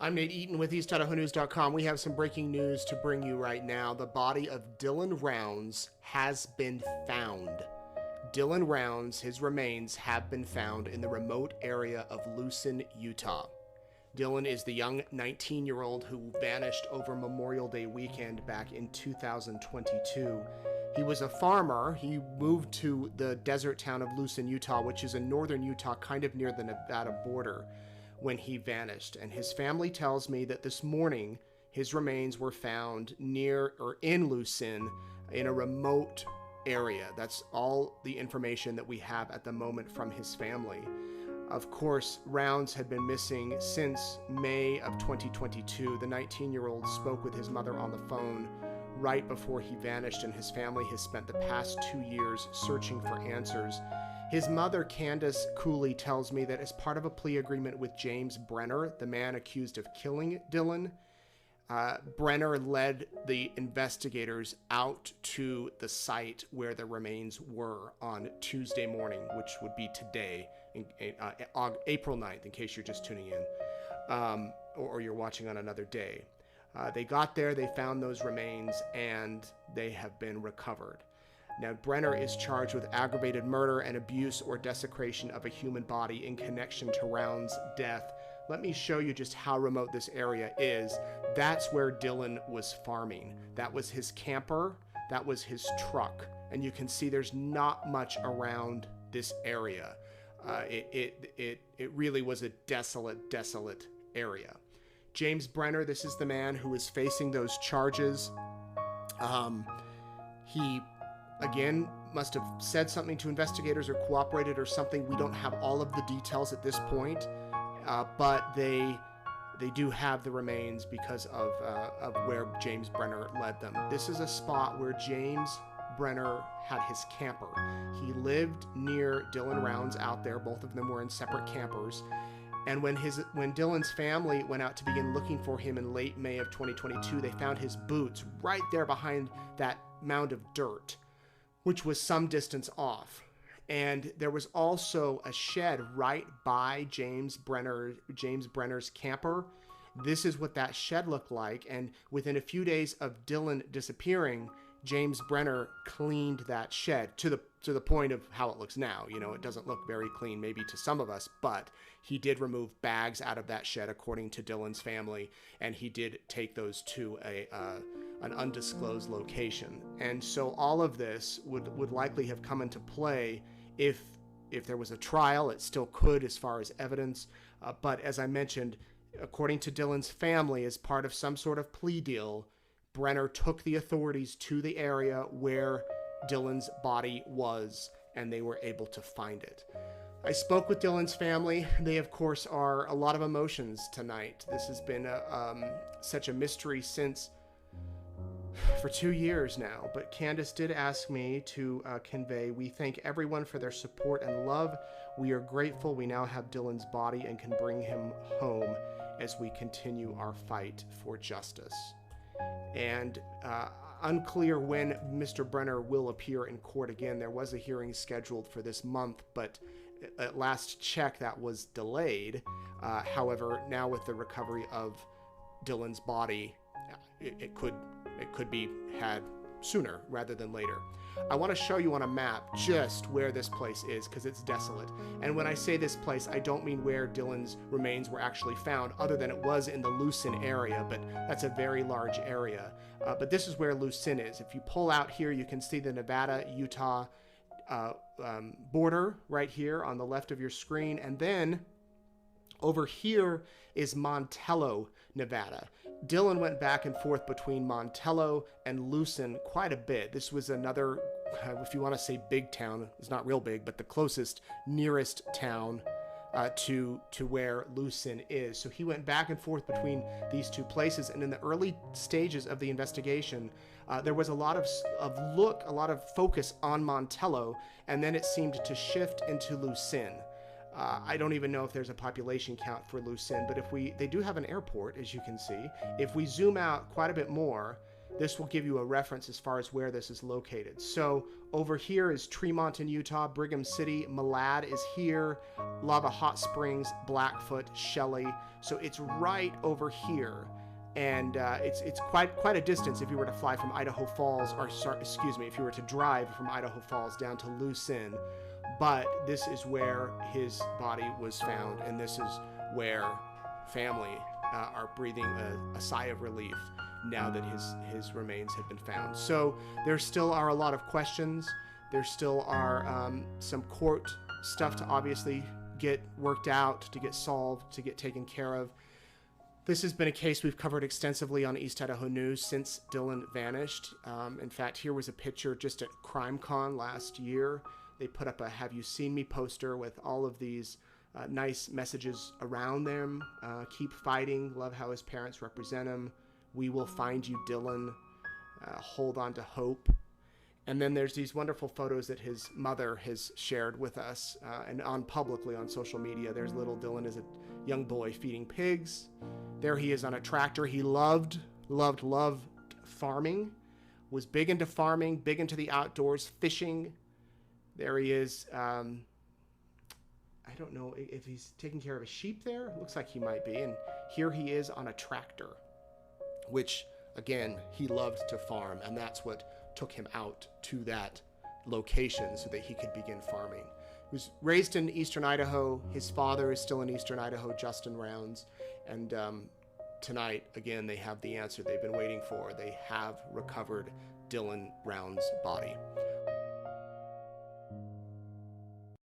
I'm Nate Eaton with EastIdahoNews.com. We have some breaking news to bring you right now. The body of Dylan Rounds has been found. Dylan Rounds, his remains have been found in the remote area of Lucin, Utah. Dylan is the young 19-year-old who vanished over Memorial Day weekend back in 2022. He was a farmer. He moved to the desert town of Lucin, Utah, which is in northern Utah, kind of near the Nevada border, when he vanished. And his family tells me that this morning his remains were found near or in Lucin in a remote area. That's all the information that we have at the moment from his family. Of course, Rounds had been missing since May of 2022. The 19-year-old spoke with his mother on the phone right before he vanished, and his family has spent the past 2 years searching for answers. His mother, Candace Cooley, tells me that as part of a plea agreement with James Brenner, the man accused of killing Dylan, Brenner led the investigators out to the site where the remains were on Tuesday morning, which would be today, April 9th, in case you're just tuning in, or you're watching on another day. They got there, they found those remains, and they have been recovered. Now, Brenner is charged with aggravated murder and abuse or desecration of a human body in connection to Rounds' death. Let me show you just how remote this area is. That's where Dylan was farming. That was his camper. That was his truck. And you can see there's not much around this area. It really was a desolate area. James Brenner, this is the man who is facing those charges. He again must have said something to investigators or cooperated or something. We don't have all of the details at this point, but they do have the remains because of where James Brenner led them. This is a spot where James Brenner had his camper. He lived near Dylan Rounds out there. Both of them were in separate campers. And when Dylan's family went out to begin looking for him in late May of 2022, they found his boots right there behind that mound of dirt, which was some distance off. And there was also a shed right by James Brenner's camper. This is what that shed looked like. And within a few days of Dylan disappearing, James Brenner cleaned that shed to the point of how it looks now. You know, it doesn't look very clean maybe to some of us, but he did remove bags out of that shed according to Dylan's family, and he did take those to an undisclosed location. And so all of this would likely have come into play if there was a trial. It still could as far as evidence, but as I mentioned, according to Dylan's family, as part of some sort of plea deal, Brenner took the authorities to the area where Dylan's body was, and they were able to find it. I spoke with Dylan's family. They, of course, are a lot of emotions tonight. This has been such a mystery for 2 years now. But Candace did ask me to convey, we thank everyone for their support and love. We are grateful we now have Dylan's body and can bring him home as we continue our fight for justice. And unclear when Mr. Brenner will appear in court again. There was a hearing scheduled for this month, but at last check that was delayed. However, now with the recovery of Dylan's body, it could be had sooner rather than later. I want to show you on a map just where this place is, because it's desolate. And when I say this place, I don't mean where Dylan's remains were actually found, other than it was in the Lucin area, but that's a very large area. But this is where Lucin is. If you pull out here, you can see the Nevada-Utah border right here on the left of your screen, and then over here is Montello, Nevada. Dylan went back and forth between Montello and Lucin quite a bit. This was another, if you want to say big town, it's not real big, but the closest, nearest town to where Lucin is. So he went back and forth between these two places. And in the early stages of the investigation, there was a lot of focus on Montello, and then it seemed to shift into Lucin. I don't even know if there's a population count for Lucin, but they do have an airport, as you can see. If we zoom out quite a bit more, this will give you a reference as far as where this is located. So over here is Tremont in Utah, Brigham City, Malad is here, Lava Hot Springs, Blackfoot, Shelley. So it's right over here. And it's quite a distance if you were to fly from Idaho Falls, or excuse me, if you were to drive from Idaho Falls down to Lucin. But this is where his body was found, and this is where family are breathing a sigh of relief now that his remains have been found. So there still are a lot of questions. There still are some court stuff to obviously get worked out, to get solved, to get taken care of. This has been a case we've covered extensively on East Idaho News since Dylan vanished. In fact, here was a picture just at CrimeCon last year. They put up a "Have You Seen Me" poster with all of these nice messages around them. Keep fighting. Love how his parents represent him. We will find you, Dylan. Hold on to hope. And then there's these wonderful photos that his mother has shared with us and on publicly on social media. There's little Dylan as a young boy feeding pigs. There he is on a tractor. He loved farming, was big into farming, big into the outdoors, fishing. There he is. I don't know if he's taking care of a sheep there. Looks like he might be. And here he is on a tractor, which, again, he loved to farm. And that's what took him out to that location so that he could begin farming. He was raised in eastern Idaho. His father is still in eastern Idaho, Justin Rounds. And tonight, again, they have the answer they've been waiting for. They have recovered Dylan Rounds' body.